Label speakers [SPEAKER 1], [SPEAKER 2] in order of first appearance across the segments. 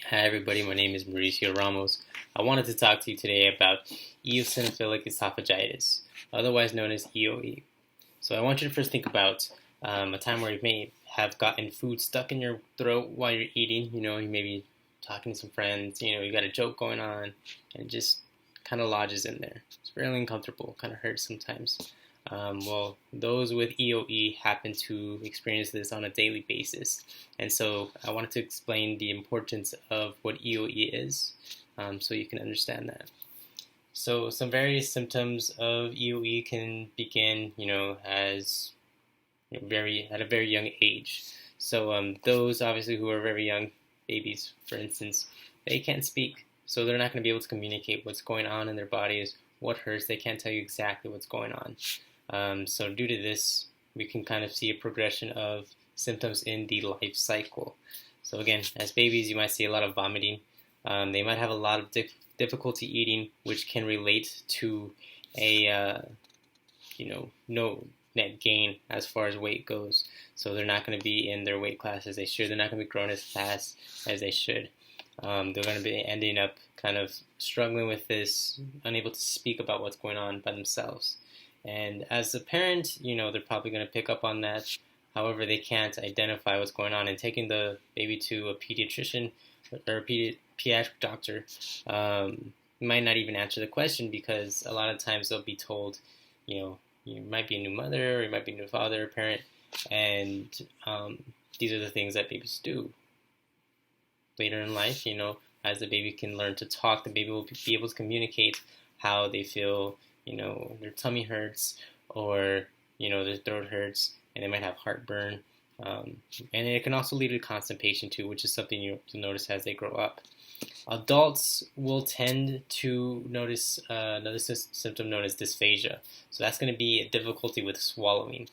[SPEAKER 1] Hi everybody, my name is Mauricio Ramoz. I wanted to talk to you today about eosinophilic esophagitis, otherwise known as EOE. So I want you to first think about a time where you may have gotten food stuck in your throat while you're eating. You may be talking to some friends, you got a joke going on, and it just kind of lodges in there. It's really uncomfortable, kind of hurts sometimes. Well, those with EOE happen to experience this on a daily basis. And so I wanted to explain the importance of what EOE is so you can understand that. So some various symptoms of EOE can begin, as at a very young age. So those obviously who are very young, babies for instance, they can't speak. So they're not going to be able to communicate what's going on in their bodies, what hurts. They can't tell you exactly what's going on. So due to this, we can kind of see a progression of symptoms in the life cycle. So again, as babies, you might see a lot of vomiting. They might have a lot of difficulty eating, which can relate to a no net gain as far as weight goes. So they're not going to be in their weight class as they should. They're not going to be growing as fast as they should. They're going to be ending up kind of struggling with this, unable to speak about what's going on by themselves. And as a parent, they're probably going to pick up on that. However, they can't identify what's going on. And taking the baby to a pediatrician or a pediatric doctor might not even answer the question, because a lot of times they'll be told, you might be a new mother or you might be a new father or parent, and these are the things that babies do. Later in life, as the baby can learn to talk, the baby will be able to communicate how they feel. Their tummy hurts, or their throat hurts, and they might have heartburn, and it can also lead to constipation too, which is something you'll notice as they grow up. Adults will tend to notice another symptom known as dysphagia. So that's going to be a difficulty with swallowing,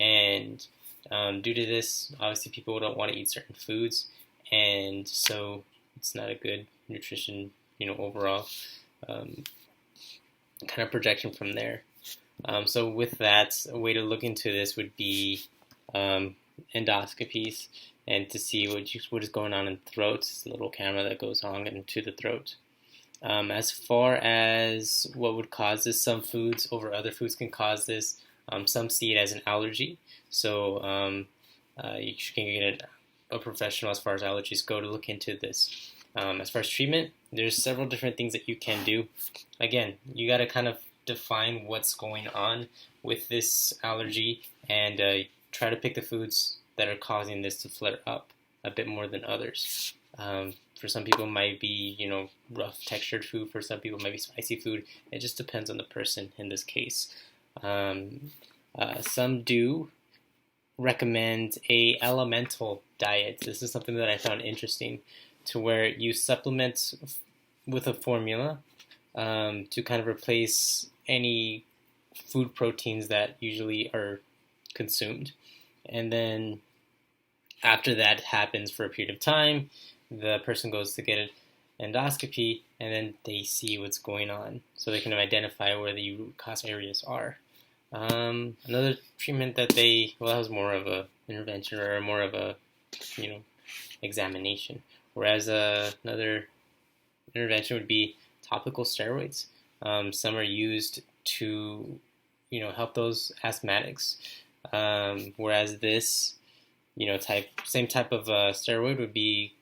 [SPEAKER 1] and due to this, obviously people don't want to eat certain foods, and so it's not a good nutrition, overall. Kind of projection from there. So with that, a way to look into this would be endoscopies, and to see what is going on in the throat. It's a little camera that goes on into the throat. As far as what would cause this, some foods over other foods can cause this. Some see it as an allergy, so you can get a professional as far as allergies go to look into this. As far as treatment, there's several different things that you can do. Again, you got to kind of define what's going on with this allergy, and try to pick the foods that are causing this to flare up a bit more than others. For some people, it might be rough textured food. For some people, it might be spicy food. It just depends on the person in this case. Some do recommend a elemental diet. This is something that I found interesting, to where you supplement with a formula to kind of replace any food proteins that usually are consumed. And then after that happens for a period of time, the person goes to get an endoscopy, and then they see what's going on, so they can identify where the root cause areas are. Another treatment that that was more of a intervention, or more of a examination. Whereas another intervention would be topical steroids. Some are used to, help those asthmatics. Whereas this, same type of steroid would be,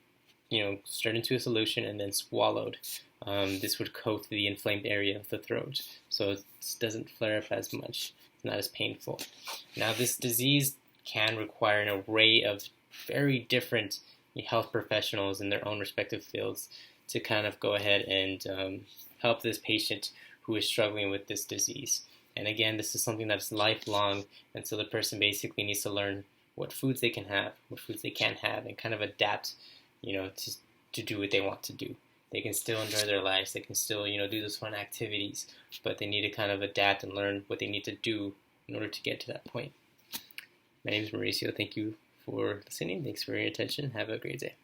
[SPEAKER 1] stirred into a solution and then swallowed. This would coat the inflamed area of the throat, so it doesn't flare up as much. It's not as painful. Now, this disease can require an array of very different health professionals in their own respective fields to kind of go ahead and help this patient who is struggling with this disease. And again, this is something that's lifelong, and so the person basically needs to learn what foods they can have, what foods they can't have, and kind of adapt, to do what they want to do. They can still enjoy their lives, they can still, do those fun activities, but they need to kind of adapt and learn what they need to do in order to get to that point. My name is Mauricio. Thank you for listening. Thanks for your attention. Have a great day.